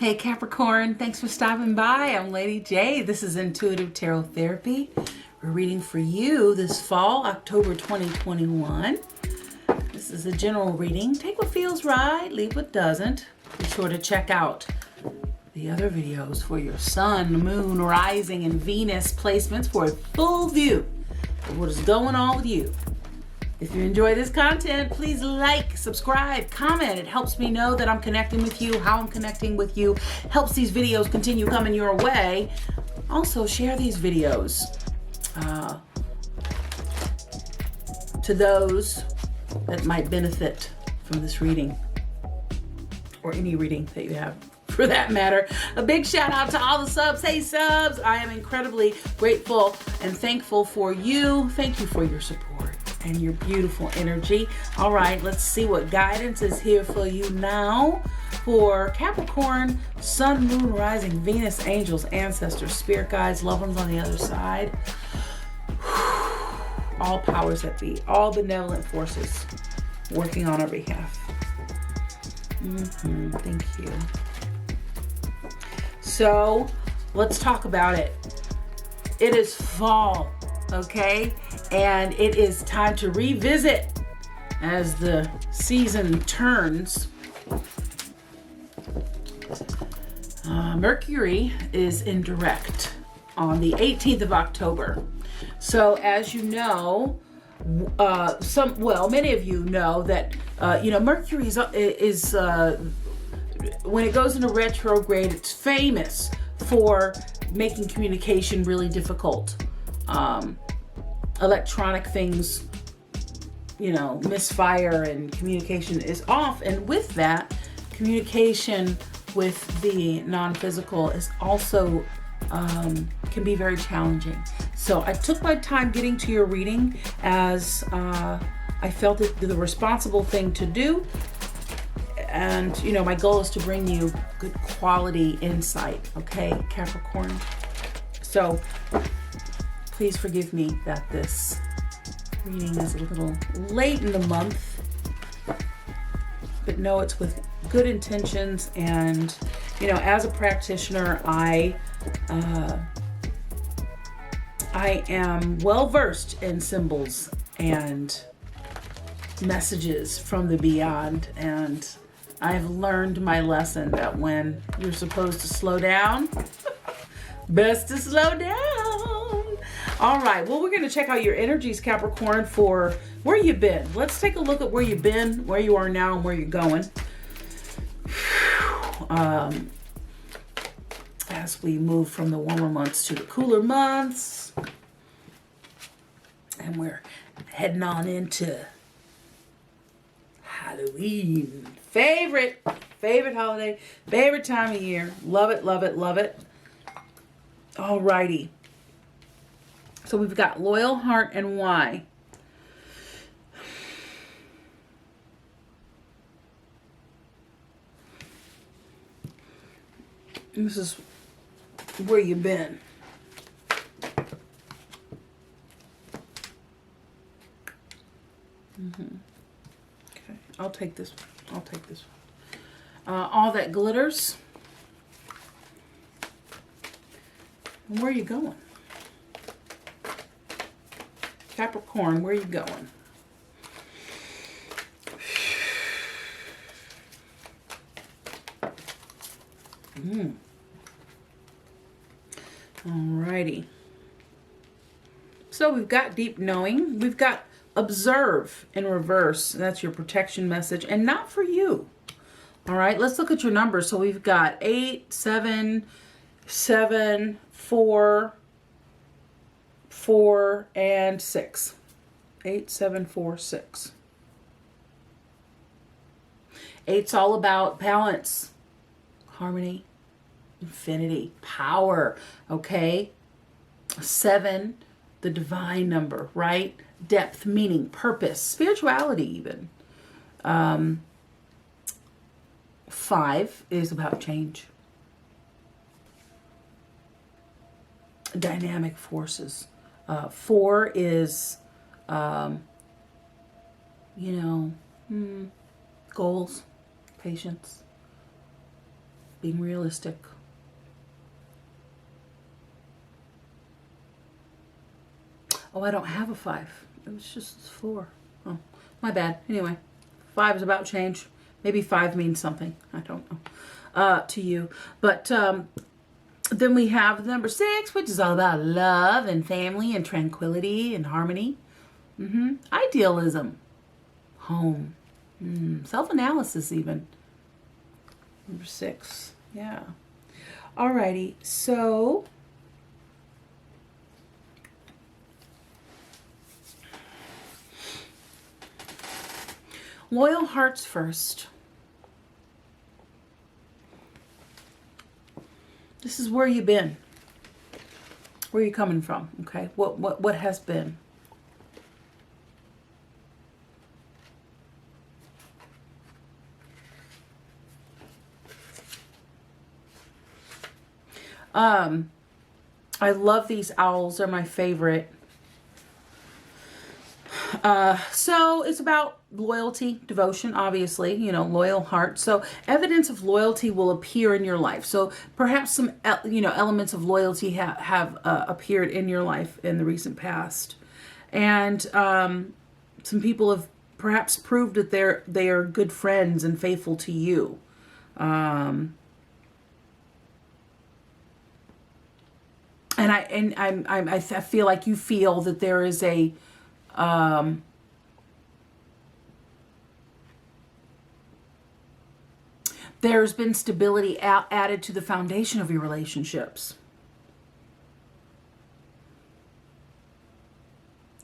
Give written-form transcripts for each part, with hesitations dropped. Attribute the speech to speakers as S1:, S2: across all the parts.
S1: Hey Capricorn, thanks for stopping by. I'm Lady J. This is Intuitive Tarot Therapy. We're reading for you this fall, October 2021. This is a general reading. Take what feels right, leave what doesn't. Be sure to check out the other videos for your sun, moon, rising, and Venus placements for a full view of what is going on with you. If you enjoy this content, please like, subscribe, comment. It helps me know that I'm connecting with you, how I'm connecting with you. Helps these videos continue coming your way. Also, share these videos to those that might benefit from this reading, or any reading that you have for that matter. A big shout out to all the subs. Hey subs, I am incredibly grateful and thankful for you. Thank you for your support and your beautiful energy. All right, let's see what guidance is here for you now for Capricorn, Sun, Moon, Rising, Venus, Angels, Ancestors, Spirit Guides, Loved Ones on the other side. All powers that be, all benevolent forces working on our behalf. Thank you. So let's talk about it. It is fall, okay? And it is time to revisit as the season turns. Mercury is in direct on the 18th of October. So as you know, many of you know that, Mercury is when it goes into retrograde, it's famous for making communication really difficult. Electronic things, misfire and communication is off. And with that, communication with the non-physical is also can be very challenging. So I took my time getting to your reading as I felt it the responsible thing to do. And, my goal is to bring you good quality insight, okay, Capricorn? So please forgive me that this reading is a little late in the month, but know it's with good intentions. And, as a practitioner, I am well versed in symbols and messages from the beyond, and I've learned my lesson that when you're supposed to slow down, best to slow down. All right, well, we're going to check out your energies, Capricorn, for where you've been. Let's take a look at where you've been, where you are now, and where you're going. As we move from the warmer months to the cooler months, and we're heading on into Halloween. Favorite holiday, favorite time of year. Love it, love it, love it. All righty. So we've got loyal heart and why. This is where you've been. Okay, I'll take this one. All that glitters. Where are you going? Capricorn, where are you going? Alrighty. So we've got deep knowing. We've got observe in reverse. That's your protection message, and not for you. All right, let's look at your numbers. So we've got 8, 7, 7, 4, 4, and 6. 8, 7, 4, 6. 8's all about balance, harmony, infinity, power, okay? 7, the divine number, right? Depth, meaning, purpose, spirituality even. 5 is about change. Dynamic forces. 4 is, goals, patience. being realistic. Oh, I don't have a 5. It was just 4. Oh, my bad. Anyway, 5 is about change. Maybe 5 means something. I don't know to you. But then we have number 6, which is all about love and family and tranquility and harmony. Idealism. Home. Self-analysis even. Number 6. Yeah. Alrighty. So loyal hearts first. This is where you've been. Where you coming from, okay? What has been? I love these owls. They're my favorite. So it's about loyalty, devotion, obviously, you know, loyal heart. So evidence of loyalty will appear in your life. So perhaps some, elements of loyalty have appeared in your life in the recent past. And some people have perhaps proved that they are good friends and faithful to you. And I feel like you feel that there is a there's been stability added to the foundation of your relationships.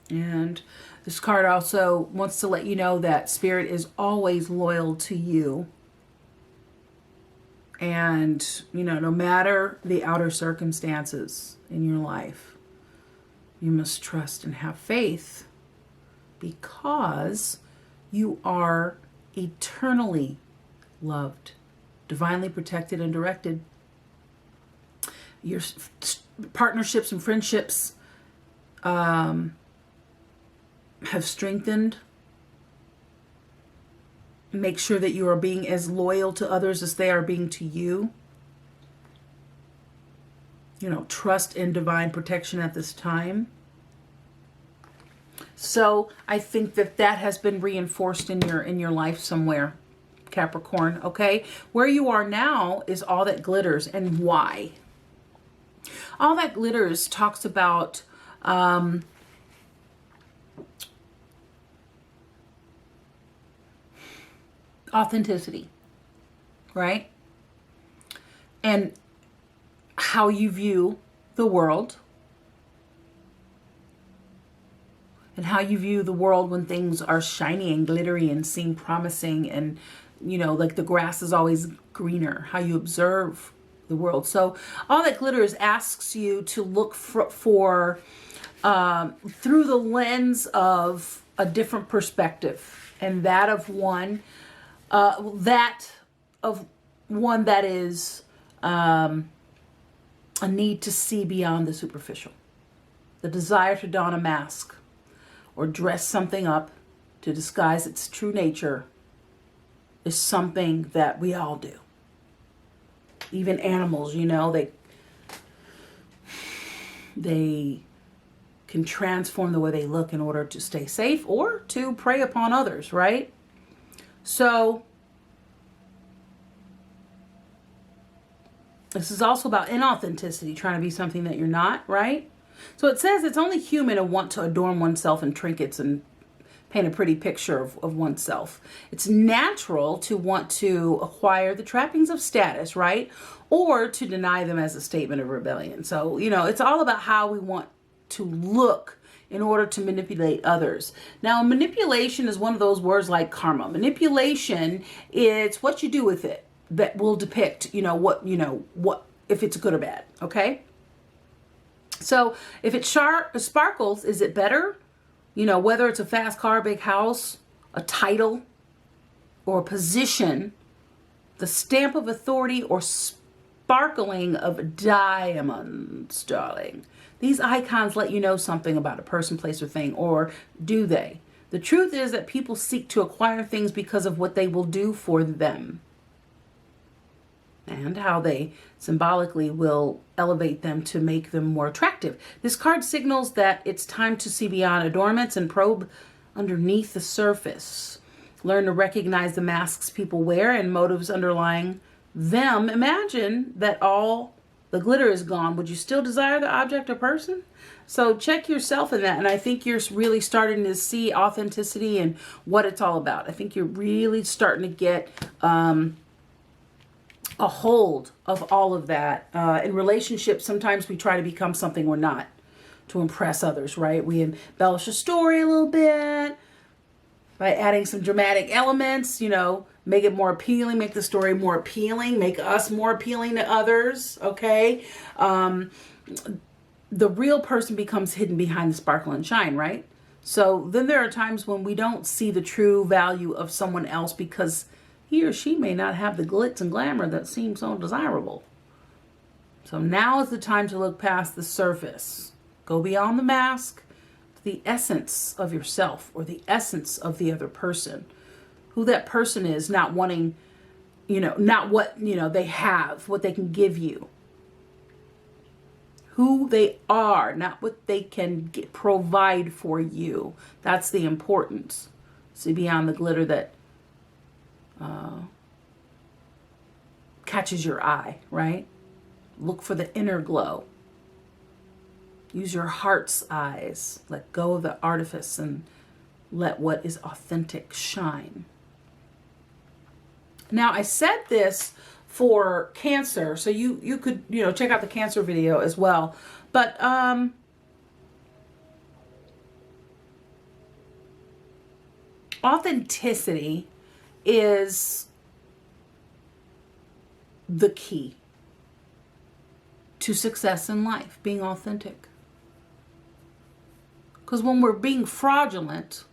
S1: And this card also wants to let you know that Spirit is always loyal to you. And, no matter the outer circumstances in your life, you must trust and have faith because you are eternally loved, divinely protected and directed. Your partnerships and friendships have strengthened. Make sure that you are being as loyal to others as they are being to you. Trust in divine protection at this time. So I think that has been reinforced in your life somewhere, Capricorn, okay? Where you are now is all that glitters. And why? All that glitters talks about authenticity, right? And how you view the world. And how you view the world when things are shiny and glittery and seem promising and, like the grass is always greener. How you observe the world. So all that glitters asks you to look for through the lens of a different perspective. And that of one that is a need to see beyond the superficial. The desire to don a mask or dress something up to disguise its true nature is something that we all do. Even animals, they can transform the way they look in order to stay safe or to prey upon others, right? So this is also about inauthenticity, trying to be something that you're not, right? So it says it's only human to want to adorn oneself in trinkets and paint a pretty picture of oneself. It's natural to want to acquire the trappings of status, right? Or to deny them as a statement of rebellion. So, it's all about how we want to look in order to manipulate others. Now, manipulation is one of those words like karma. Manipulation, it's what you do with it that will depict, what if it's good or bad, okay? So if it sparkles, is it better? Whether it's a fast car, big house, a title, or a position, the stamp of authority or sparkling of diamonds, darling. These icons let you know something about a person, place, or thing, or do they? The truth is that people seek to acquire things because of what they will do for them. and how they symbolically will elevate them to make them more attractive. This card signals that it's time to see beyond adornments and probe underneath the surface. Learn to recognize the masks people wear and motives underlying them. Imagine that all the glitter is gone. Would you still desire the object or person? So check yourself in that. And I think you're really starting to see authenticity and what it's all about. I think you're really starting to get a hold of all of that. In relationships, sometimes we try to become something we're not to impress others, right? We embellish a story a little bit by adding some dramatic elements, you know, make it more appealing, make the story more appealing, make us more appealing to others, okay? The real person becomes hidden behind the sparkle and shine, right? So then there are times when we don't see the true value of someone else because he or she may not have the glitz and glamour that seems so desirable. So now is the time to look past the surface. Go beyond the mask to the essence of yourself or the essence of the other person. Who that person is, not wanting, you know, not what, you know, they have, what they can give you. Who they are, not what they can provide for you. That's the importance. See beyond the glitter that catches your eye, right? Look for the inner glow. Use your heart's eyes. Let go of the artifice and let what is authentic shine. Now, I said this for Cancer, so you could, you know, check out the Cancer video as well. But authenticity is the key to success in life, being authentic. Because when we're being fraudulent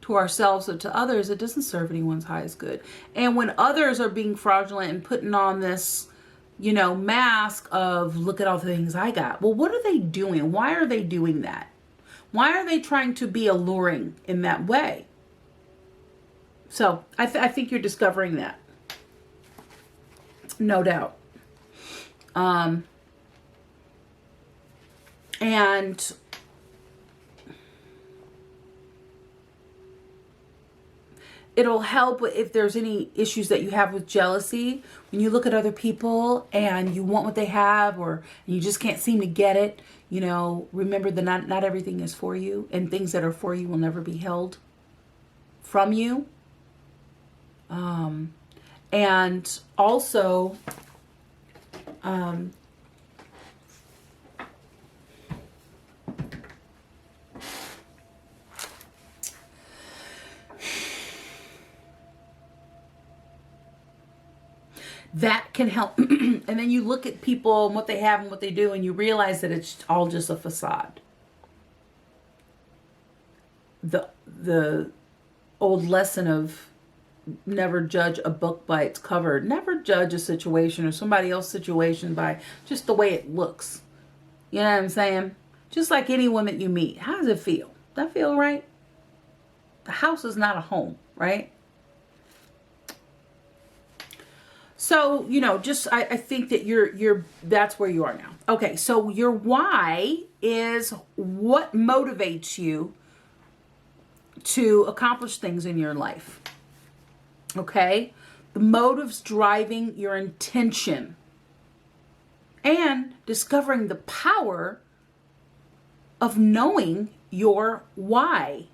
S1: to ourselves or to others, it doesn't serve anyone's highest good. And when others are being fraudulent and putting on this, you know, mask of, look at all the things I got. Well, what are they doing? Why are they doing that? Why are they trying to be alluring in that way? So I think you're discovering that. No doubt. And it'll help if there's any issues that you have with jealousy. When you look at other people and you want what they have, or you just can't seem to get it, you know, remember that not everything is for you, and things that are for you will never be held from you. And also, that can help. And then you look at people and what they have and what they do, and you realize that it's all just a facade. The old lesson of never judge a book by its cover. Never judge a situation or somebody else's situation by just the way it looks. You know what I'm saying? Just like anyone that you meet. How does it feel? Does that feel right? The house is not a home, right? So, you know, just I think that you're that's where you are now. Okay, so your why is what motivates you to accomplish things in your life. Okay? The motives driving your intention. And discovering the power of knowing your why.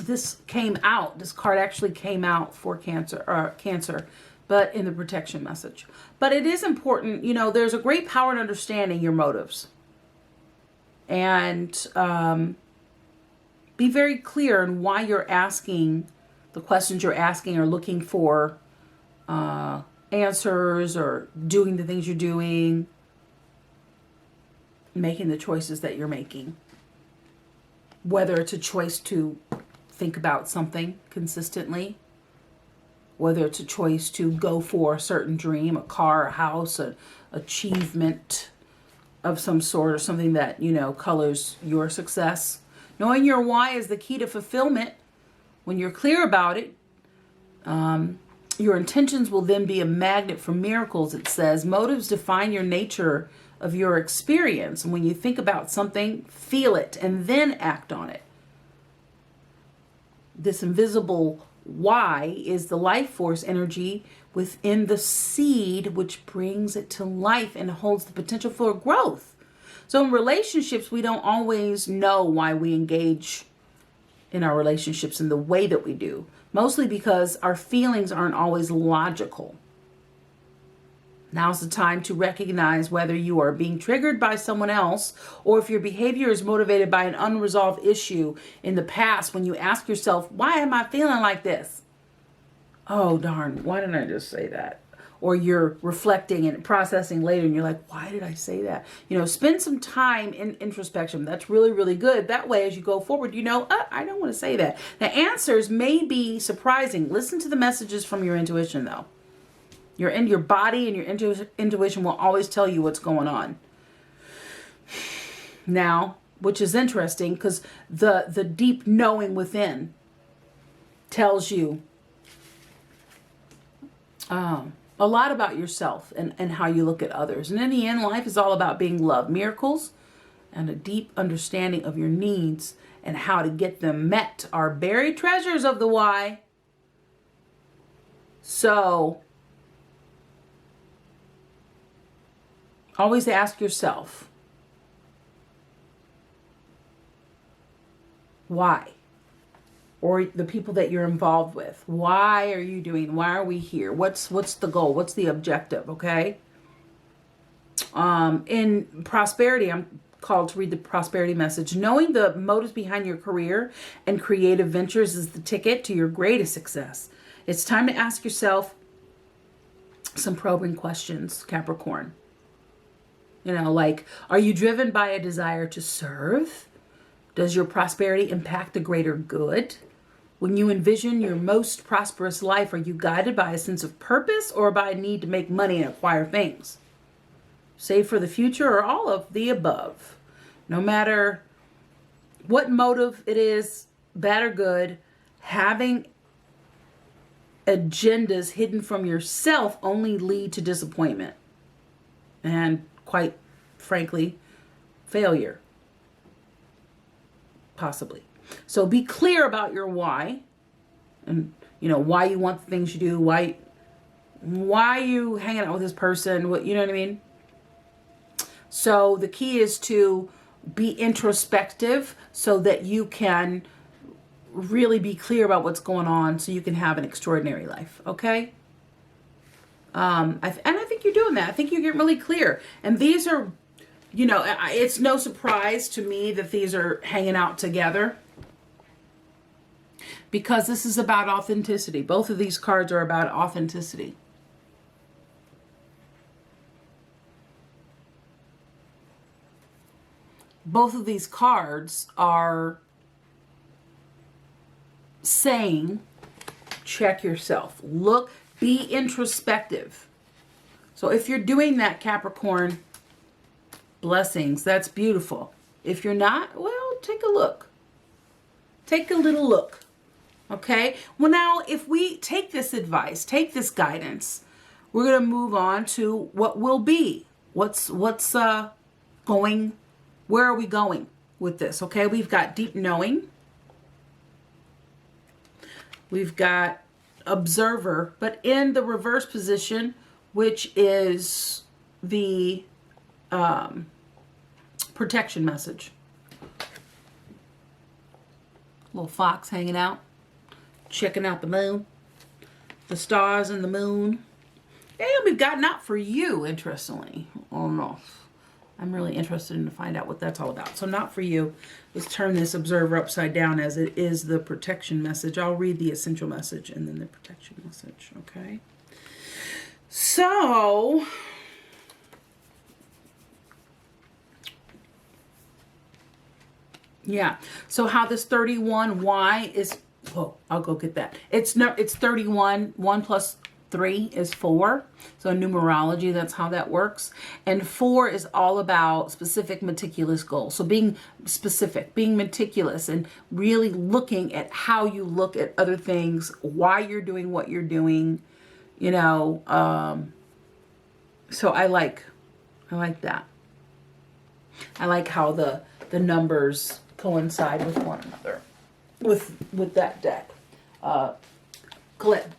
S1: This came out, this card actually came out for Cancer, but in the protection message. But it is important, you know, there's a great power in understanding your motives. And be very clear in why you're asking the questions you're asking, or looking for answers, or doing the things you're doing, making the choices that you're making. Whether it's a choice to think about something consistently, whether it's a choice to go for a certain dream, a car, a house, an achievement of some sort, or something that, you know, colors your success. Knowing your why is the key to fulfillment. When you're clear about it, Your intentions will then be a magnet for miracles, it says. Motives define your nature of your experience. And when you think about something, feel it and then act on it. This invisible why is the life force energy within the seed, which brings it to life and holds the potential for growth. So in relationships, we don't always know why we engage in our relationships in the way that we do. Mostly because our feelings aren't always logical. Now's the time to recognize whether you are being triggered by someone else or if your behavior is motivated by an unresolved issue in the past when you ask yourself, why am I feeling like this? Oh, darn, why didn't I just say that? Or you're reflecting and processing later and you're like, why did I say that? You know, spend some time in introspection. That's really, really good. That way, as you go forward, you know, I don't want to say that. The answers may be surprising. Listen to the messages from your intuition, though. Your body and your intuition will always tell you what's going on. Now, which is interesting because the deep knowing within tells you a lot about yourself and how you look at others. And in the end, life is all about being loved. Miracles and a deep understanding of your needs and how to get them met are buried treasures of the why. So always ask yourself, why? Or the people that you're involved with. Why are you doing? Why are we here? What's the goal? What's the objective? Okay. In prosperity, I'm called to read the prosperity message. Knowing the motives behind your career and creative ventures is the ticket to your greatest success. It's time to ask yourself some probing questions, Capricorn. You know, like, are you driven by a desire to serve? Does your prosperity impact the greater good? When you envision your most prosperous life, are you guided by a sense of purpose or by a need to make money and acquire things? Save for the future or all of the above. No matter what motive it is, bad or good, having agendas hidden from yourself only lead to disappointment and, quite frankly, failure. Possibly. So be clear about your why, and you know why you want the things you do, why you hanging out with this person, what, you know what I mean? So the key is to be introspective so that you can really be clear about what's going on so you can have an extraordinary life. Okay. And I think you're doing that. I think you're getting really clear. And these are, you know, it's no surprise to me that these are hanging out together because this is about authenticity. Both of these cards are about authenticity. Both of these cards are saying, check yourself. Look, be introspective. So if you're doing that, Capricorn, blessings. That's beautiful. If you're not, well, take a look. Take a little look. Okay? Well, now, if we take this advice, take this guidance, we're going to move on to what will be. What's going, where are we going with this? Okay? We've got deep knowing. We've got observer, but in the reverse position, which is the protection message. Little fox hanging out, checking out the moon, the stars and the moon. And we've got not for you, interestingly. Oh no. I'm really interested in to find out what that's all about. So not for you. Let's turn this observer upside down as it is the protection message. I'll read the essential message and then the protection message. Okay. So yeah. So how this 31Y is, oh, I'll go get that. It's 31. 1 plus 3 is 4. So in numerology, that's how that works. And 4 is all about specific, meticulous goals. So being specific, being meticulous, and really looking at how you look at other things, why you're doing what you're doing, you know, so I like that. I like how the numbers coincide with one another with that deck. Colette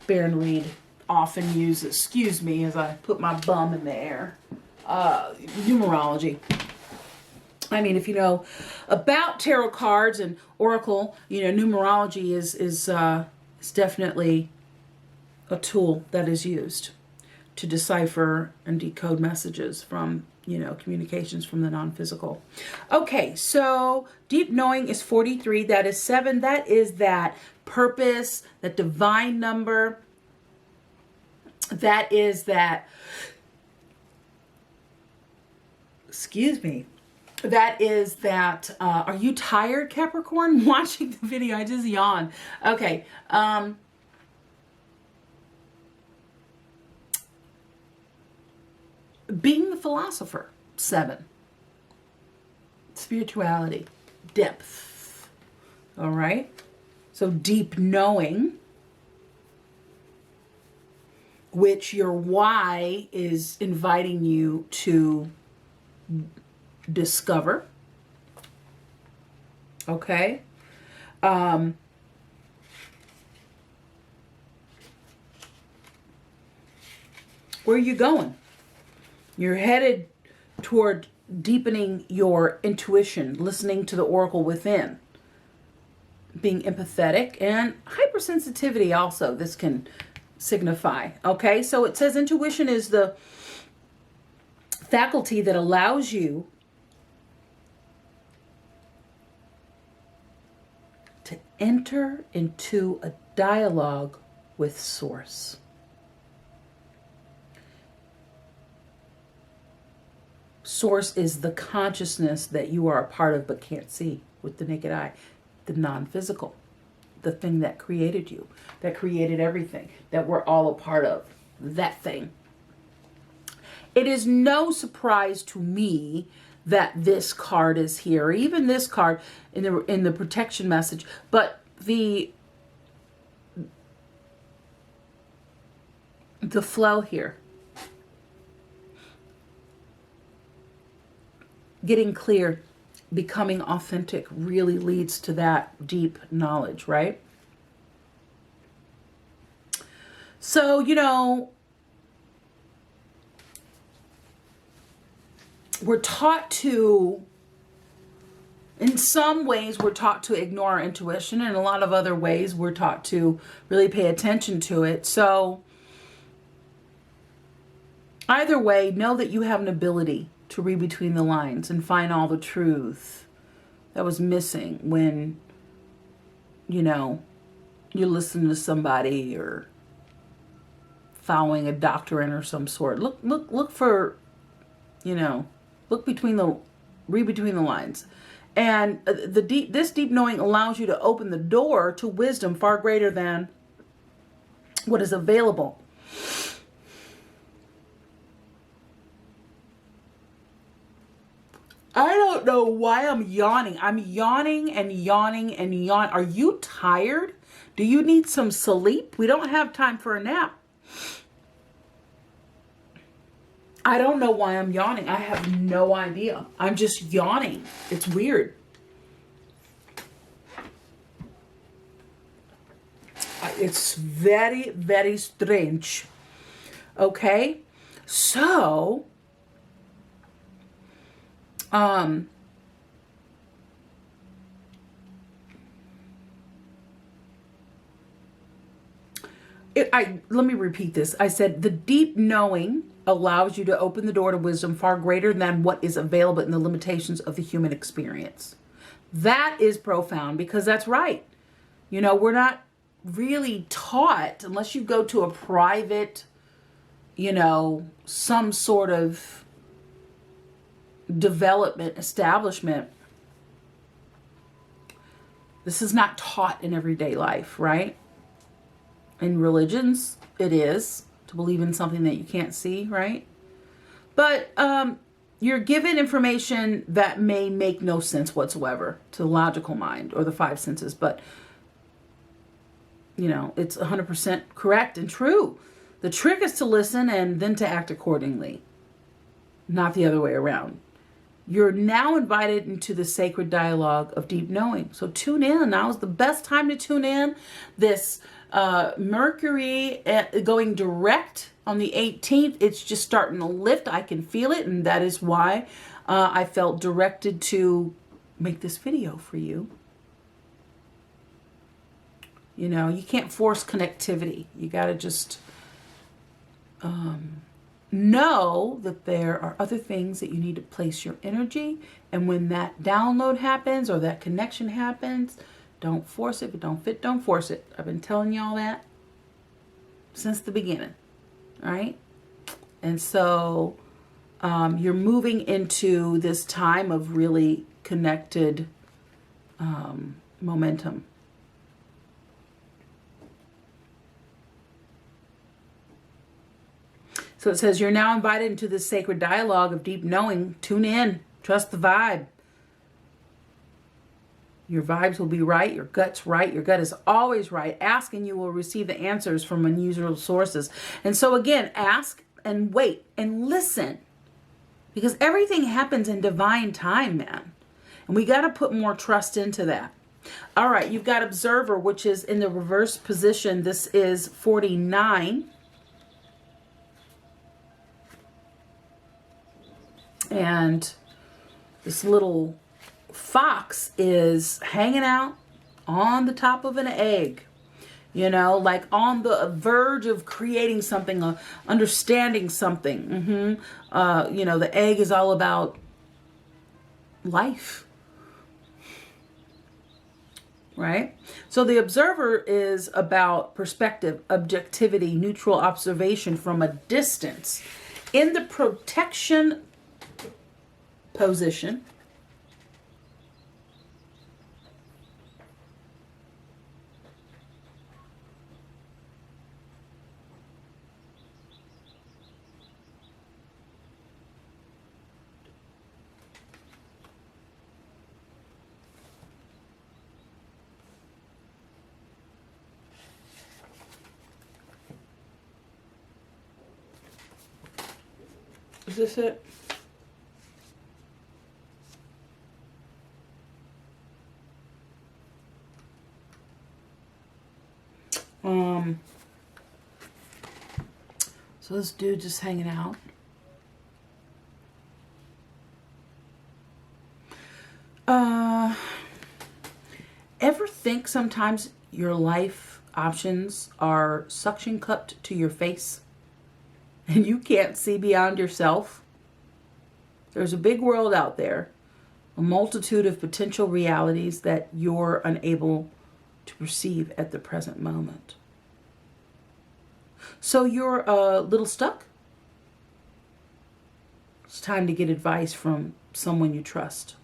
S1: Baron Reed often uses, excuse me as I put my bum in the air, numerology. I mean, if you know about tarot cards and oracle, you know, numerology is definitely a tool that is used to decipher and decode messages from, you know, communications from the non-physical. Okay, so deep knowing is 43. That is 7. That is that purpose, that divine number. That is that, excuse me. That is that, are you tired, Capricorn? Watching the video, I just yawned. Okay. Being the philosopher, 7. Spirituality, depth. All right. So deep knowing, which your why is inviting you to discover. Okay. Where are you going? You're headed toward deepening your intuition, listening to the oracle within, being empathetic, and hypersensitivity also this can signify. Okay, so it says intuition is the faculty that allows you to enter into a dialogue with Source. Source is the consciousness that you are a part of but can't see with the naked eye, the non-physical, the thing that created you, that created everything, that we're all a part of, that thing. It is no surprise to me that this card is here, even this card in the protection message, but the flow here. Getting clear, becoming authentic really leads to that deep knowledge, right? So, you know, we're taught to, in some ways, we're taught to ignore our intuition, and in a lot of other ways, we're taught to really pay attention to it. So, either way, know that you have an ability to read between the lines and find all the truth that was missing when, you know, you're listening to somebody or following a doctrine or some sort. Look for, you know, read between the lines. And this deep knowing allows you to open the door to wisdom far greater than what is available. I don't know why I'm yawning. I'm yawning and yawning and yawning. Are you tired? Do you need some sleep? We don't have time for a nap. I don't know why I'm yawning. I have no idea. I'm just yawning. It's weird. It's very, very strange. Okay? So, let me repeat this. I said the deep knowing allows you to open the door to wisdom far greater than what is available in the limitations of the human experience. That is profound because that's right. You know, we're not really taught, unless you go to a private, you know, some sort of development establishment. This is not taught in everyday life, right? In religions, it is to believe in something that you can't see, right? But you're given information that may make no sense whatsoever to the logical mind or the five senses. But, you know, it's 100% correct and true. The trick is to listen and then to act accordingly, not the other way around. You're now invited into the sacred dialogue of deep knowing. So tune in. Now is the best time to tune in. This Mercury going direct on the 18th. It's just starting to lift. I can feel it. And that is why I felt directed to make this video for you. You know, you can't force connectivity. You got to just know that there are other things that you need to place your energy. And when that download happens or that connection happens, don't force it. If it don't fit, don't force it. I've been telling y'all that since the beginning, right? And so you're moving into this time of really connected momentum. So it says, you're now invited into this sacred dialogue of deep knowing. Tune in. Trust the vibe. Your vibes will be right. Your gut's right. Your gut is always right. Ask and you will receive the answers from unusual sources. And so again, ask and wait and listen. Because everything happens in divine time, man. And we got to put more trust into that. All right, you've got observer, which is in the reverse position. This is 49. And this little fox is hanging out on the top of an egg, you know, like on the verge of creating something, understanding something. You know, the egg is all about life, right? So the observer is about perspective, objectivity, neutral observation from a distance. In the protection position, is this it? So this dude just hanging out. Ever think sometimes your life options are suction cupped to your face and you can't see beyond yourself? There's a big world out there, a multitude of potential realities that you're unable to perceive at the present moment. So you're a little stuck? It's time to get advice from someone you trust.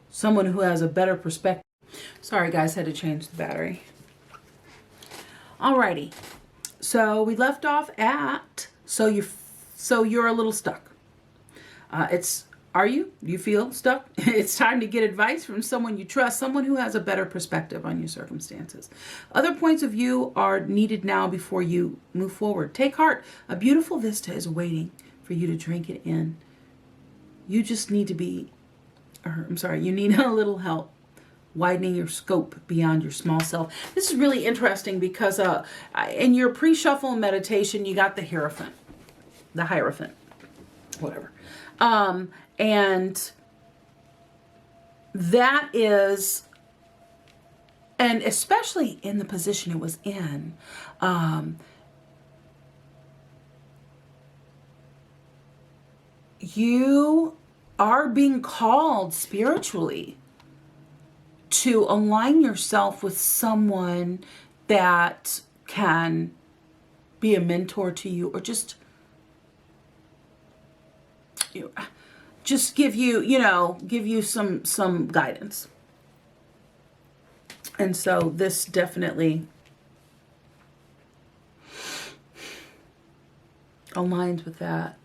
S1: Someone who has a better perspective. Sorry guys, had to change the battery. Alrighty. So we left off at, so you're a little stuck. Do you feel stuck? It's time to get advice from someone you trust, someone who has a better perspective on your circumstances. Other points of view are needed now before you move forward. Take heart. A beautiful vista is waiting for you to drink it in. You just need to you need a little help widening your scope beyond your small self. This is really interesting because in your pre-shuffle meditation, you got the Hierophant, whatever. And that is, and especially in the position it was in, you are being called spiritually to align yourself with someone that can be a mentor to you, or just give you some guidance. And so this definitely aligns with that.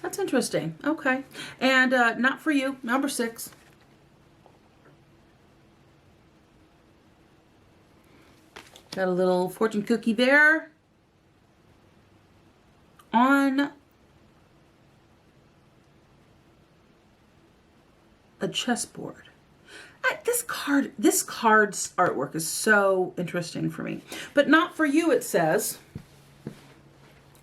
S1: That's interesting. Okay. And not for you, number 6. Got a little fortune cookie there. On a chessboard. This card's artwork is so interesting for me. But not for you, it says.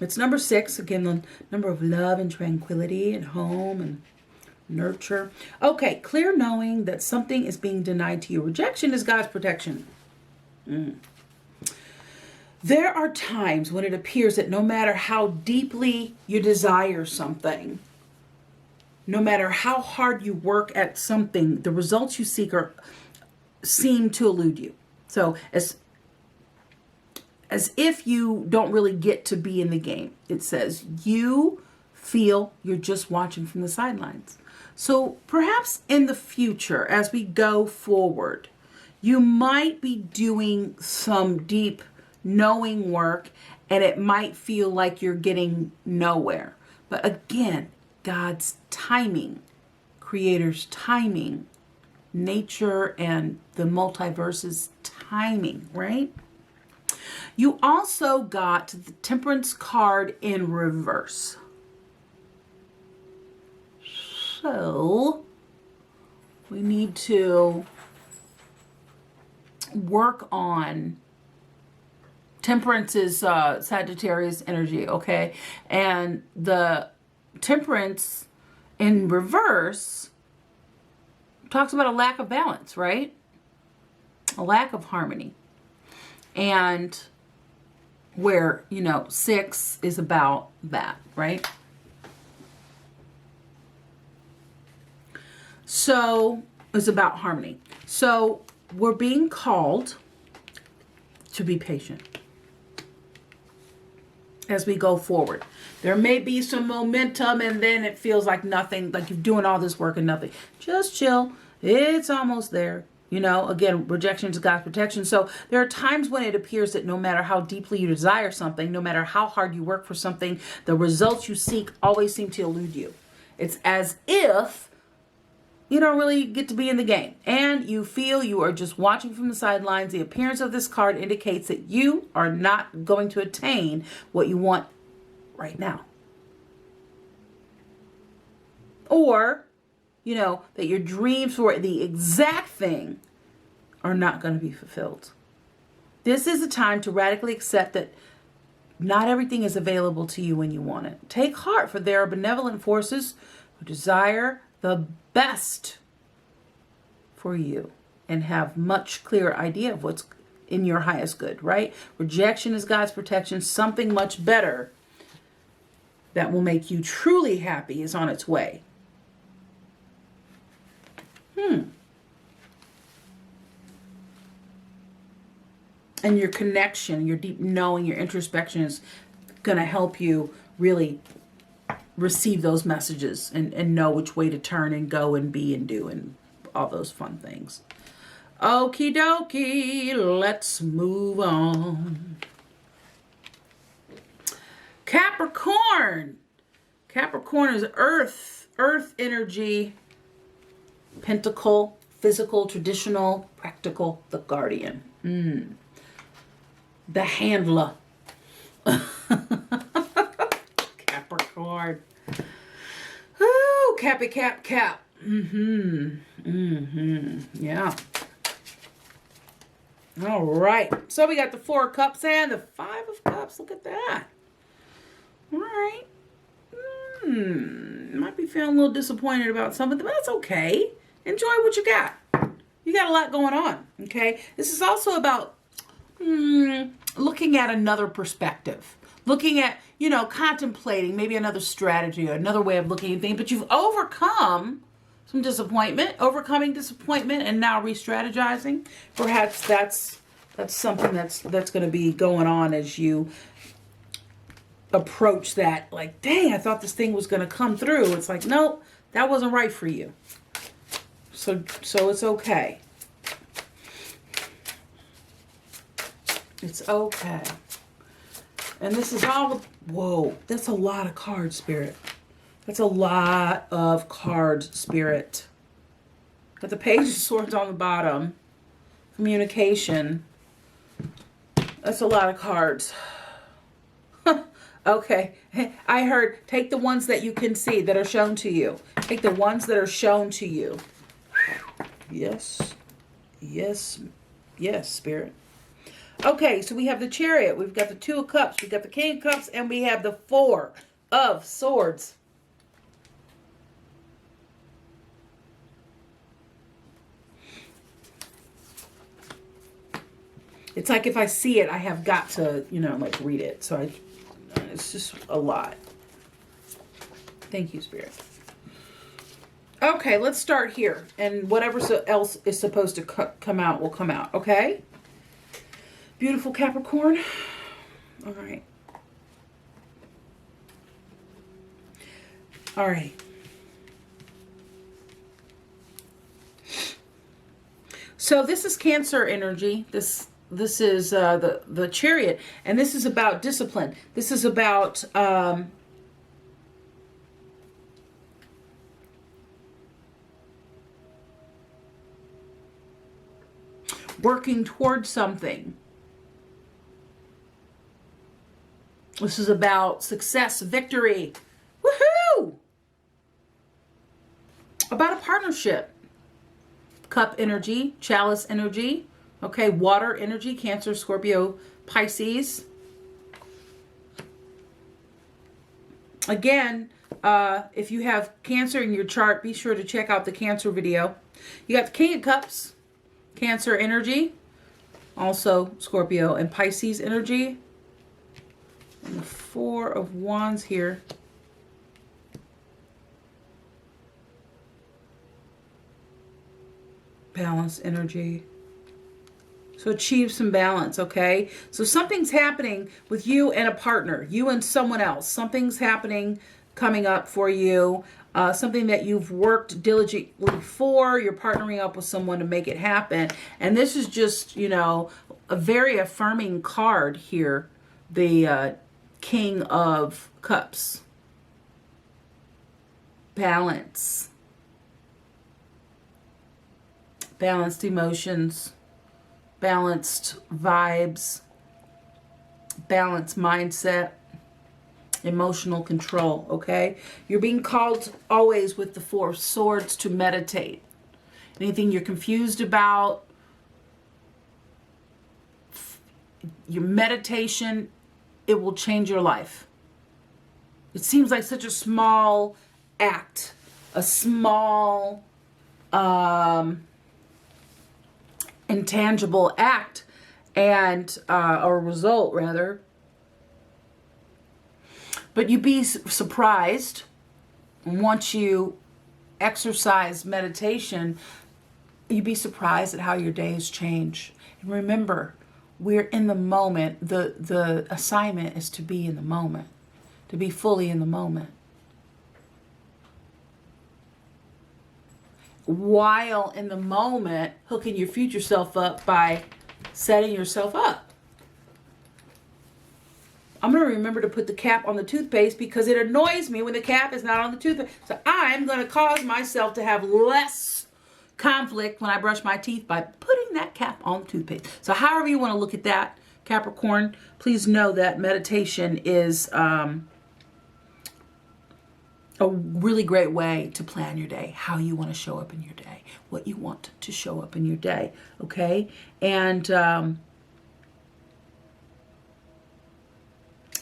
S1: It's number 6. Again, the number of love and tranquility and home and nurture. Okay, clear knowing that something is being denied to you. Rejection is God's protection. There are times when it appears that no matter how deeply you desire something, no matter how hard you work at something, the results you seek seem to elude you. So as if you don't really get to be in the game. It says you feel you're just watching from the sidelines. So perhaps in the future, as we go forward, you might be doing some deep knowing work and it might feel like you're getting nowhere. But again, God's timing, Creator's timing, nature and the multiverse's timing, right? You also got the Temperance card in reverse. So we need to work on Temperance is Sagittarius energy, okay? And the Temperance in reverse talks about a lack of balance, right? A lack of harmony. And where, 6 is about that, right? So it's about harmony. So we're being called to be patient as we go forward. There may be some momentum and then it feels like nothing, like you're doing all this work and nothing. Just chill. It's almost there. Again, rejection is God's protection. So there are times when it appears that no matter how deeply you desire something, no matter how hard you work for something, the results you seek always seem to elude you. It's as if you don't really get to be in the game and you feel you are just watching from the sidelines. The appearance of this card indicates that you are not going to attain what you want right now. Or, that your dreams for the exact thing are not going to be fulfilled. This is a time to radically accept that not everything is available to you when you want it. Take heart, for there are benevolent forces who desire the best for you and have much clearer idea of what's in your highest good, right? Rejection is God's protection. Something much better that will make you truly happy is on its way. And your connection, your deep knowing, your introspection is going to help you really receive those messages and know which way to turn and go and be and do and all those fun things. Okie dokie, let's move on. Capricorn. Capricorn is earth energy, pentacle, physical, traditional, practical, the guardian. The handler. Capricorn. Ooh, cappy cap. Yeah. All right. So we got the 4 of Cups and the 5 of Cups. Look at that. All right. Might be feeling a little disappointed about something, but that's okay. Enjoy what you got. You got a lot going on, okay? This is also about looking at another perspective. Looking at, contemplating maybe another strategy or another way of looking at things, but you've overcome some disappointment, and now re-strategizing. Perhaps that's something that's going to be going on as you approach that, like, dang, I thought this thing was going to come through. It's like, nope, that wasn't right for you. So it's okay. It's okay. And this is all, whoa, that's a lot of cards, Spirit. That's a lot of cards, Spirit. Got the Page of Swords on the bottom. Communication. That's a lot of cards. Okay. I heard take the ones that you can see that are shown to you. Take the ones that are shown to you. Yes. Yes. Yes, Spirit. Okay, so we have the Chariot. We've got the Two of Cups. We've got the King of Cups. And we have the Four of Swords. It's like if I see it, I have got to, you know, like read it. So it's just a lot. Thank you, Spirit. Okay, let's start here. And whatever else is supposed to come out will come out, okay? Beautiful Capricorn. All right. All right. So this is Cancer energy. This is the Chariot, and this is about discipline. This is about working towards something. This is about success, victory. Woohoo! About a partnership. Cup energy, Chalice energy. Okay, water energy, Cancer, Scorpio, Pisces. Again, if you have Cancer in your chart, be sure to check out the Cancer video. You got the King of Cups, Cancer energy. Also Scorpio and Pisces energy. And the Four of Wands here. Balance energy. So achieve some balance, okay? So something's happening with you and a partner, you and someone else. Something's happening coming up for you, something that you've worked diligently for. You're partnering up with someone to make it happen. And this is just, you know, a very affirming card here, the King of Cups. Balance. Balanced emotions. Balanced vibes, balanced mindset, emotional control, okay? You're being called always with the Four of Swords to meditate. Anything you're confused about, your meditation, it will change your life. It seems like such a small act, a small intangible act and or result rather, but you'd be surprised once you exercise meditation. You'd be surprised at how your days change. And remember, we're in the moment. The assignment is to be in the moment, to be fully in the moment. While in the moment, hooking your future self up by setting yourself up. I'm going to remember to put the cap on the toothpaste because it annoys me when the cap is not on the toothpaste. So I'm going to cause myself to have less conflict when I brush my teeth by putting that cap on the toothpaste. So however you want to look at that, Capricorn, please know that meditation is a really great way to plan your day, how you want to show up in your day, what you want to show up in your day, okay? And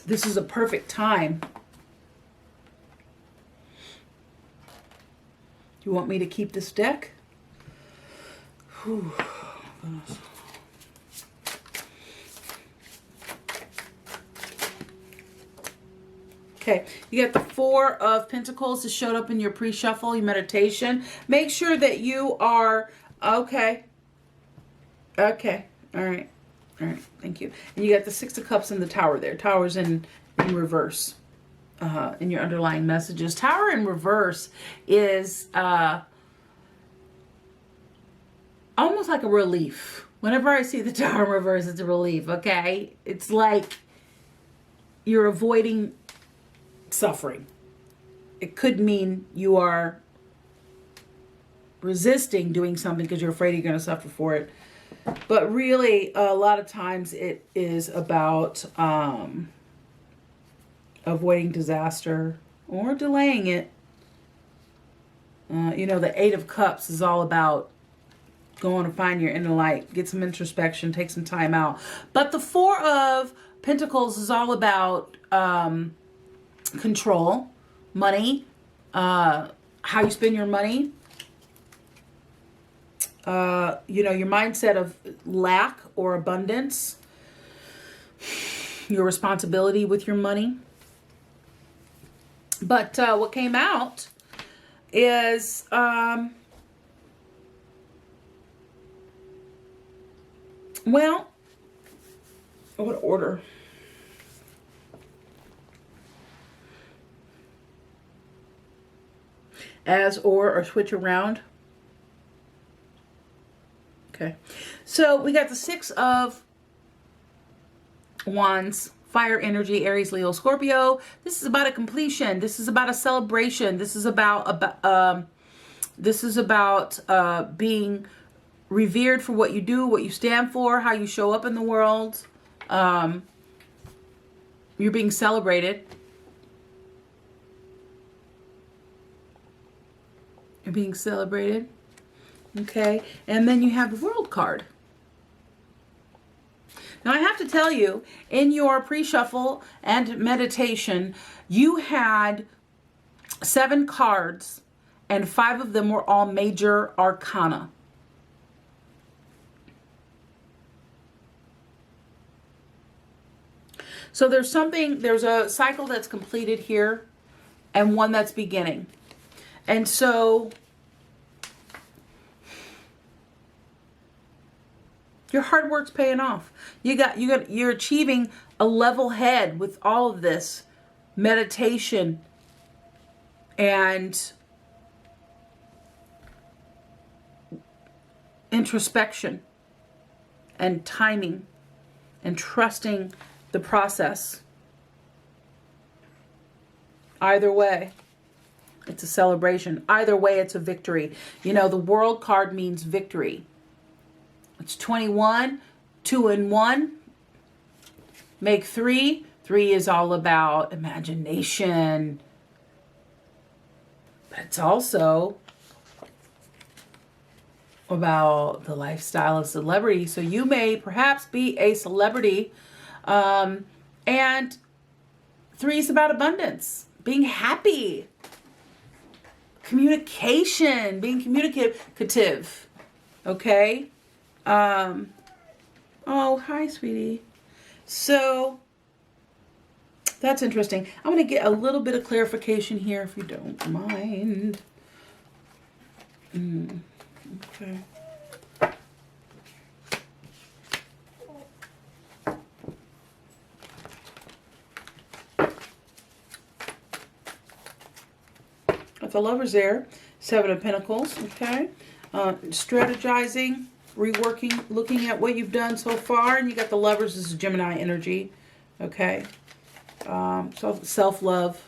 S1: this is a perfect time. Do you want me to keep this deck? Whew. Goodness. Okay, you got the Four of Pentacles that showed up in your pre-shuffle, your meditation. Make sure that you are, okay, all right, thank you. And you got the Six of Cups and the Tower there. Tower's in reverse in your underlying messages. Tower in reverse is almost like a relief. Whenever I see the Tower in reverse, it's a relief, okay? It's like you're avoiding suffering. It could mean you are resisting doing something because you're afraid you're going to suffer for it. But really, a lot of times it is about avoiding disaster or delaying it. You know, the Eight of Cups is all about going to find your inner light, get some introspection, take some time out. But the Four of Pentacles is all about control, money, how you spend your money. You know, your mindset of lack or abundance, your responsibility with your money. But what came out is well, what order? As or switch around. Okay. So we got the Six of Wands, fire energy, Aries, Leo, Scorpio. This is about a completion. This is about a celebration. This is about being revered for what you do, what you stand for, how you show up in the world. You're being celebrated. You're being celebrated. Okay. And then you have the World card. Now I have to tell you, in your pre-shuffle and meditation, you had 7 cards and 5 of them were all major arcana. So there's a cycle that's completed here and one that's beginning. And so your hard work's paying off. You're achieving a level head with all of this meditation and introspection and timing and trusting the process. Either way, it's a celebration. Either way, it's a victory. You know, the World card means victory. It's 21, 2 and 1. Make 3. 3 is all about imagination. But it's also about the lifestyle of celebrity. So you may perhaps be a celebrity. And 3 is about abundance, being happy, communication, being communicative. Okay. Oh, hi, sweetie. So that's interesting. I'm going to get a little bit of clarification here if you don't mind. Okay. Got the Lovers there. 7 of Pentacles. Okay. Strategizing, reworking, looking at what you've done so far. And you got the Lovers. This is Gemini energy. Okay. So self-love,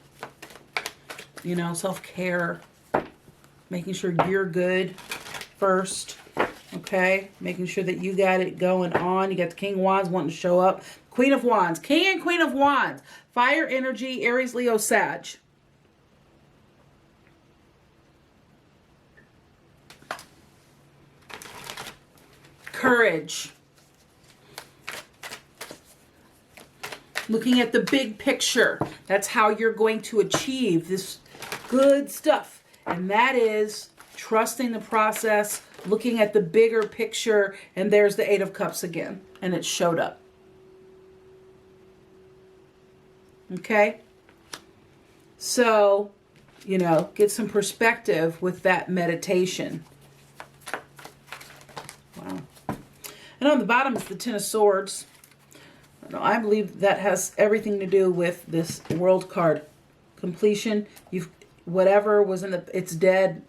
S1: you know, self-care, making sure you're good first. Okay. Making sure that you got it going on. You got the King of Wands wanting to show up. Queen of Wands. King and Queen of Wands. Fire energy, Aries, Leo, Sag. Courage. Looking at the big picture. That's how you're going to achieve this good stuff. And that is trusting the process, looking at the bigger picture. And there's the 8 of Cups again. And it showed up. Okay? So, you know, get some perspective with that meditation. Wow. And on the bottom is the 10 of Swords. I believe that has everything to do with this World card. Completion. Whatever was in the, it's dead.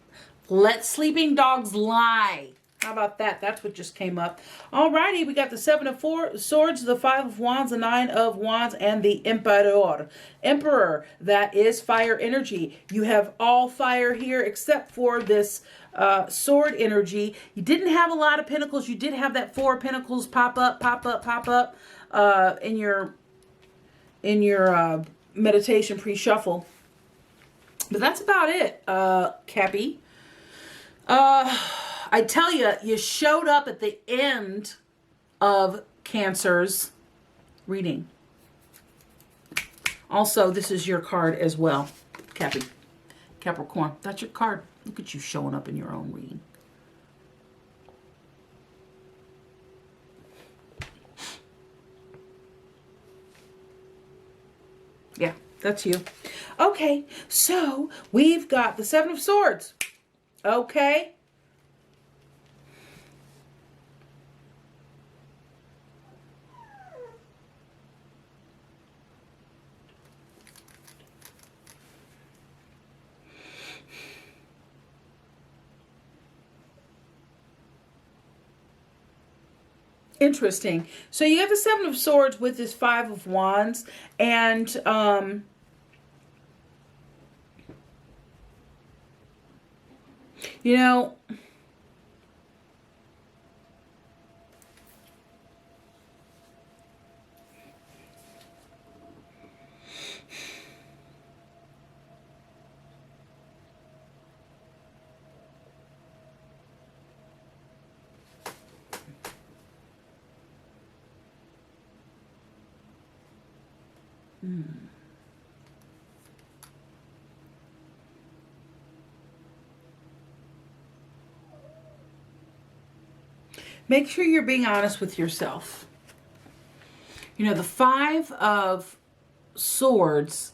S1: Let sleeping dogs lie. How about that? That's what just came up. Alrighty, we got the 7 of Swords, the 5 of Wands, the 9 of Wands, and the Emperor. Emperor, that is fire energy. You have all fire here except for this sword energy. You didn't have a lot of pentacles. You did have that 4 of pentacles pop up, in your meditation pre-shuffle. But that's about it, Cappy. I tell you, you showed up at the end of Cancer's reading. Also, this is your card as well, Cappy. Capricorn, that's your card. Look at you showing up in your own reading. Yeah, that's you. Okay, so we've got the 7 of Swords. Okay. Interesting. So you have the 7 of Swords with this 5 of Wands, and you know, make sure you're being honest with yourself. You know, the 5 of Swords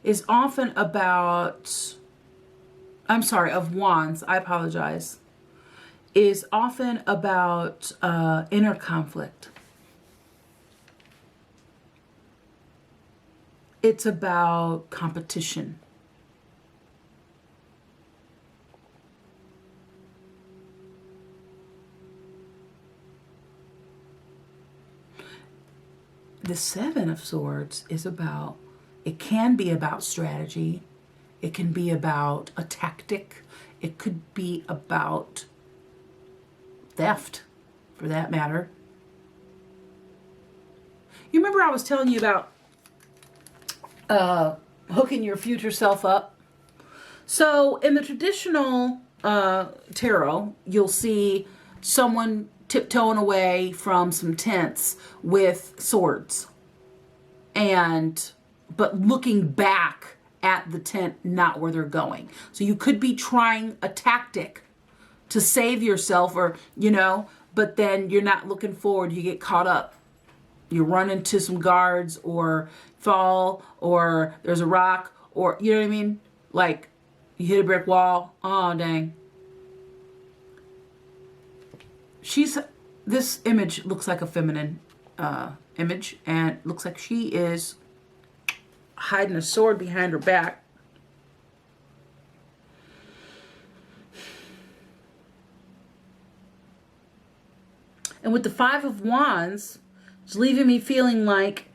S1: is often about, I'm sorry, of Wands, I apologize, is often about inner conflict. It's about competition. The 7 of Swords is about, it can be about strategy. It can be about a tactic. It could be about theft, for that matter. You remember I was telling you about hooking your future self up? So in the traditional tarot, you'll see someone tiptoeing away from some tents with swords, but looking back at the tent, not where they're going. So you could be trying a tactic to save yourself, or, you know, but then you're not looking forward. You get caught up. You run into some guards, or fall, or there's a rock, or, you know what I mean? Like, you hit a brick wall. Oh, dang. This image looks like a feminine image, and looks like she is hiding a sword behind her back. And with the 5 of Wands, it's leaving me feeling like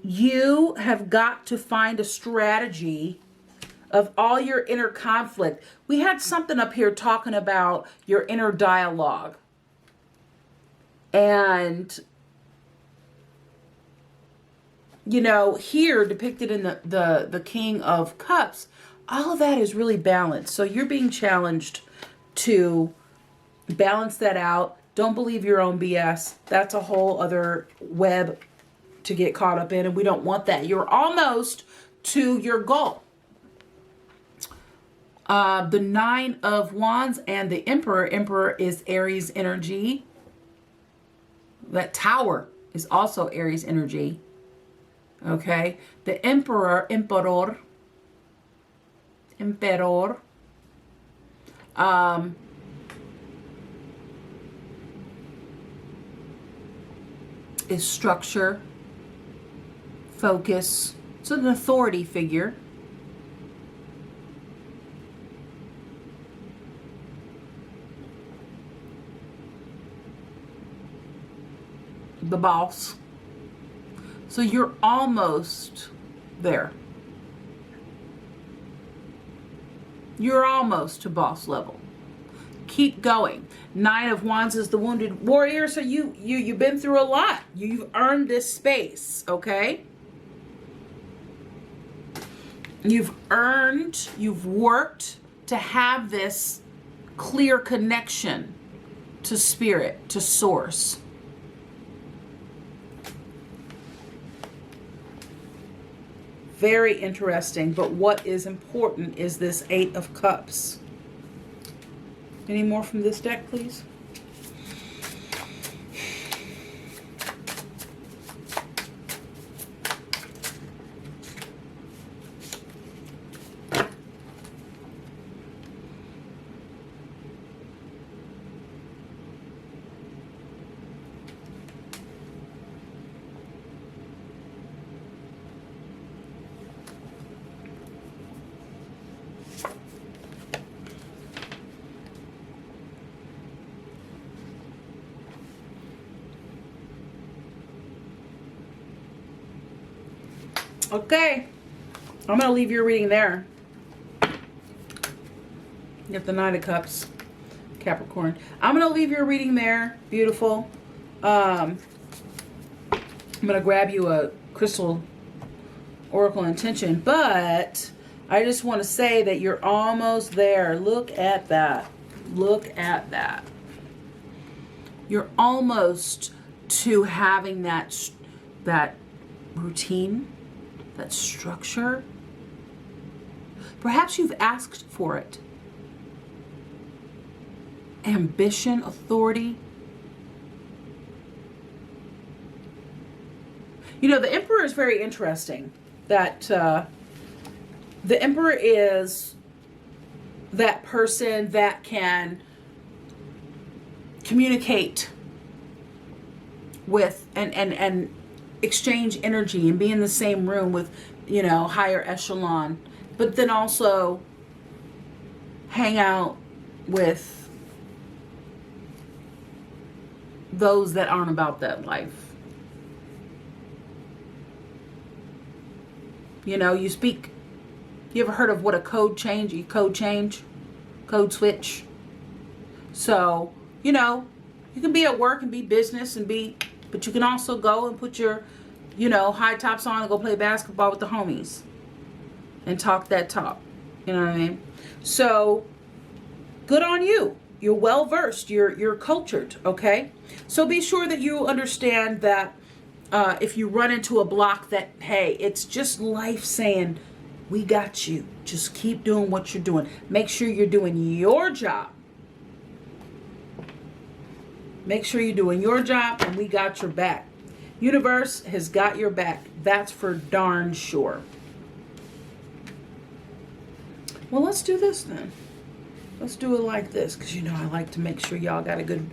S1: you have got to find a strategy of all your inner conflict. We had something up here talking about your inner dialogue. And, you know, here depicted in the King of Cups, all of that is really balanced. So you're being challenged to balance that out. Don't believe your own BS. That's a whole other web to get caught up in, and we don't want that. You're almost to your goal. The 9 of Wands and the Emperor. Emperor is Aries energy. That Tower is also Aries energy. Okay. The Emperor, is structure, focus. It's an authority figure. The boss. So you're almost there. You're almost to boss level. Keep going. Nine of Wands is the wounded warrior. So you've been through a lot. You've earned this space, okay? You've worked to have this clear connection to spirit, to source. Very interesting. But what is important is this Eight of Cups. Any more from this deck, please? Okay, I'm going to leave your reading there. You have the Nine of Cups, Capricorn. I'm going to leave your reading there. Beautiful. I'm going to grab you a crystal oracle intention, but I just want to say that you're almost there. Look at that. Look at that. You're almost to having that routine, that structure. Perhaps you've asked for it. Ambition, authority. You know, the Emperor is very interesting. That the Emperor is that person that can communicate with and exchange energy and be in the same room with, you know, higher echelon, but then also hang out with those that aren't about that life. You know, you ever heard of what a code change, code switch? So, you know, you can be at work and be business but you can also go and put your, you know, high tops on and go play basketball with the homies and talk that talk. You know what I mean? So good on you. You're well versed. You're cultured. Okay. So be sure that you understand that if you run into a block that, hey, it's just life saying, we got you. Just keep doing what you're doing. Make sure you're doing your job. Make sure you're doing your job, and we got your back. Universe has got your back. That's for darn sure. Well, let's do this then. Let's do it like this, because you know I like to make sure y'all got a good...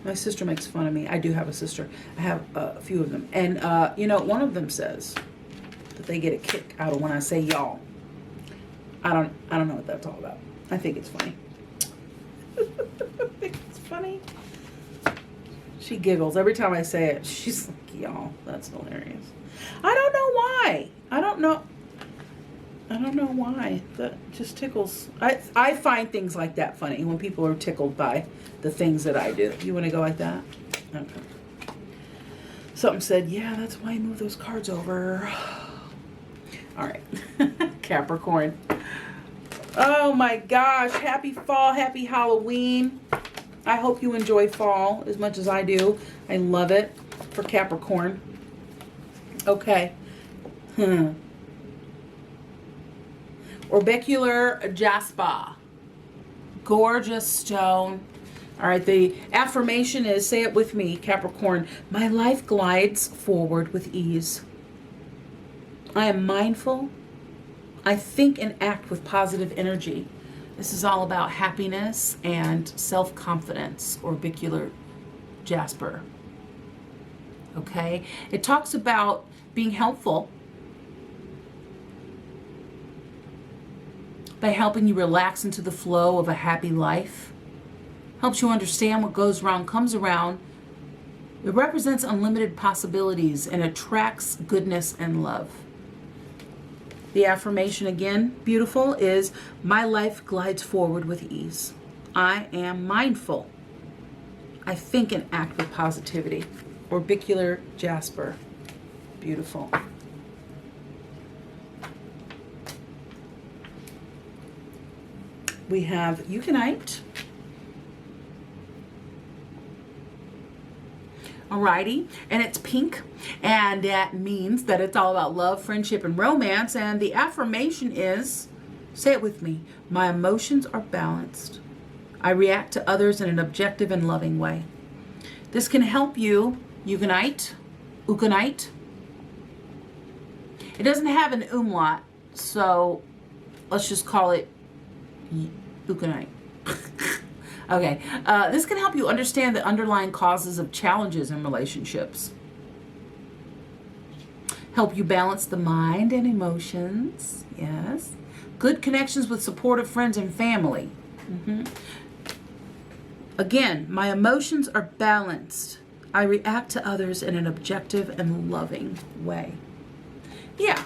S1: My sister makes fun of me. I do have a sister. I have a few of them. And, you know, one of them says that they get a kick out of when I say y'all. I don't know what that's all about. I think it's funny. I think it's funny. She giggles every time I say it. She's like, y'all, that's hilarious. I don't know why. I don't know why. That just tickles. I find things like that funny when people are tickled by the things that I do. You want to go like that? Okay. Something said, yeah, that's why I moved those cards over. All right. Capricorn. Oh my gosh. Happy fall. Happy Halloween. I hope you enjoy fall as much as I do. I love it for Capricorn. Okay. Orbicular jasper. Gorgeous stone. All right, the affirmation is, say it with me, Capricorn. My life glides forward with ease. I am mindful. I think and act with positive energy. This is all about happiness and self-confidence, orbicular jasper. Okay? It talks about being helpful by helping you relax into the flow of a happy life. Helps you understand what goes around comes around. It represents unlimited possibilities and attracts goodness and love. The affirmation again, beautiful, is my life glides forward with ease. I am mindful. I think and act with positivity. Orbicular jasper. Beautiful. We have eugenite. Alrighty, and it's pink, and that means that it's all about love, friendship, and romance. And the affirmation is, say it with me, my emotions are balanced. I react to others in an objective and loving way. This can help you, eugenite. It doesn't have an umlaut, so let's just call it eugenite. Okay, this can help you understand the underlying causes of challenges in relationships. Help you balance the mind and emotions. Yes. Good connections with supportive friends and family. Again, my emotions are balanced. I react to others in an objective and loving way. Yeah.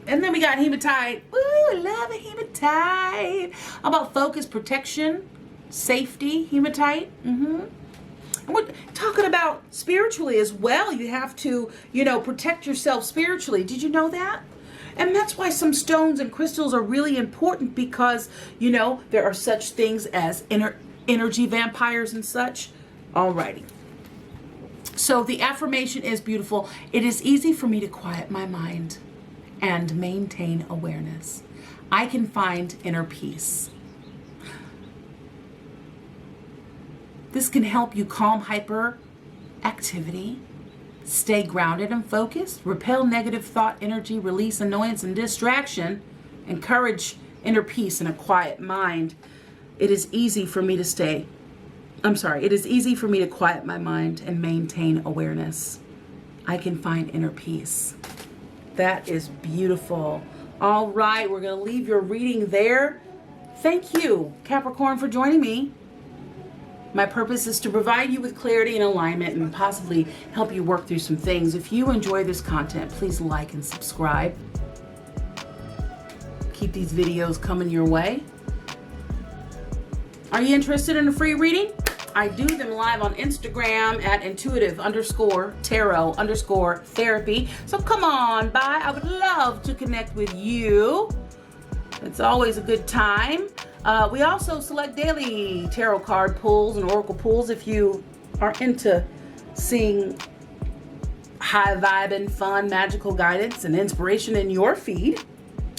S1: And then we got hematite. Ooh, I love a hematite. How about focus, protection, safety, hematite? And we're talking about spiritually as well. You have to, protect yourself spiritually. Did you know that? And that's why some stones and crystals are really important, because, there are such things as energy vampires and such. Alrighty. So the affirmation is beautiful. It is easy for me to quiet my mind and maintain awareness. I can find inner peace. This can help you calm hyperactivity, stay grounded and focused, repel negative thought energy, release annoyance and distraction, encourage inner peace and a quiet mind. It is easy for me to quiet my mind and maintain awareness. I can find inner peace. That is beautiful. All right, we're going to leave your reading there. Thank you, Capricorn, for joining me. My purpose is to provide you with clarity and alignment and possibly help you work through some things. If you enjoy this content, please like and subscribe. Keep these videos coming your way. Are you interested in a free reading? I do them live on Instagram at intuitive_tarot_therapy. So come on by. I would love to connect with you. It's always a good time. We also select daily tarot card pulls and oracle pulls. If you are into seeing high vibing, fun, magical guidance and inspiration in your feed,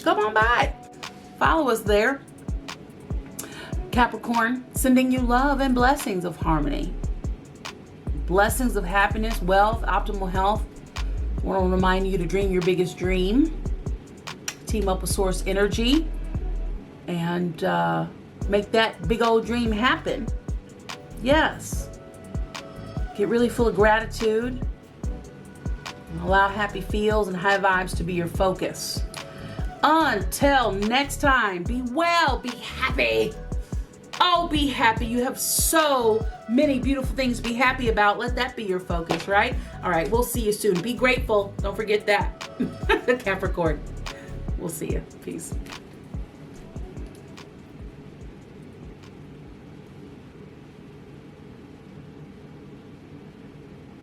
S1: come on by. Follow us there. Capricorn, sending you love and blessings of harmony. Blessings of happiness, wealth, optimal health. I want to remind you to dream your biggest dream. Team up with source energy and make that big old dream happen. Yes. Get really full of gratitude. Allow happy feels and high vibes to be your focus. Until next time, be well, be happy. Oh, be happy. You have so many beautiful things to be happy about. Let that be your focus, right? All right, we'll see you soon. Be grateful. Don't forget that. Capricorn. We'll see you. Peace.